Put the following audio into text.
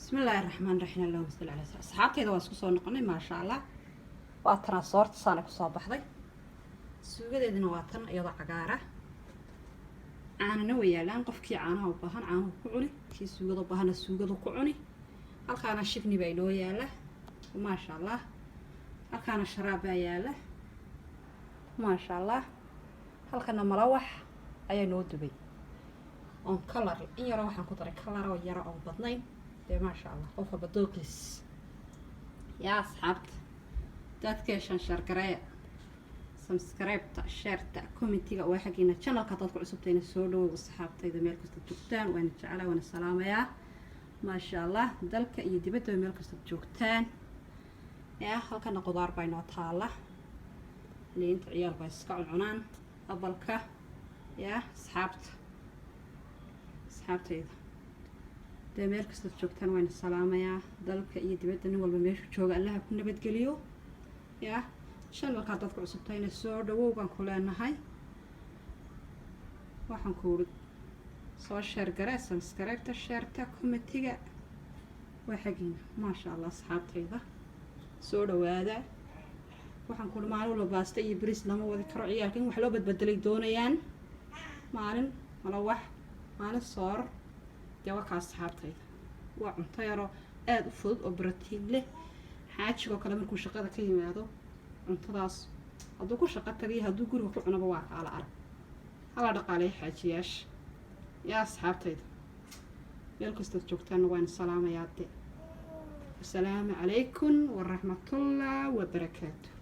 بسم الله الرحمن الرحيم اللهم صل على سيدنا أصحابتي إذا واسكو سو نقني ما شاء الله واتنا صورت صانع كسو بخدي سوغديدنا واتن iyada cagaara caanana wayaalaan qofkii caanaha u baahan caanaha ku cuni kii suugada baahana suugada ku cuni halkaana shifni bay noo yaala ma sha Allah halkaana sharaab baa yaala ma sha Allah halkaana malawax ayaa noo dubay on color in yar waxaan ku daray color oo yar oo badnayn ما شاء الله قف بدوكس يا أصحابتي تذكرشن شركرية سبسكرايب شير كومنتي وحقينا channel كتطلع عصبتين السودو وصحابتي إذا مالك استجوكتان وين جعله وين السلامة يا ما شاء الله دلك يدبت مالك استجوكتان يا هل كان قدار بينه طالة اللي أنت عيال بيسقع العنان أبلك يا صحابتي meel kasta joogtaan waan salaamayaa dalka iyo dibadda nin walba meeshu jooga allaha ku nabad geliyo yaa channelka dadka cusubtayna soo dhawow baan ku leenahay waxaan ku soo share garay subscribe share comment-iga waxagiina ma sha Allah asxaabtayda soo dhawaada waxaan ku maalin walba baasta iyo bariis lama wadi karo ciyaalkan wax loo badbedelay doonayaan maalin malawax maalin soor جواك أصحابتي وعنتا يرى آد فض أو بروتين له حاجة وكلا من كل شقة كلمة هذا عنتا داس هذا كل شقة تريه هذا كله كل أنا بواقع على عرب هلا دق عليه حاجياش يا أصحابتي يلكم استجوكتان وين السلام يا عدي السلام عليكم ورحمة الله وبركاته.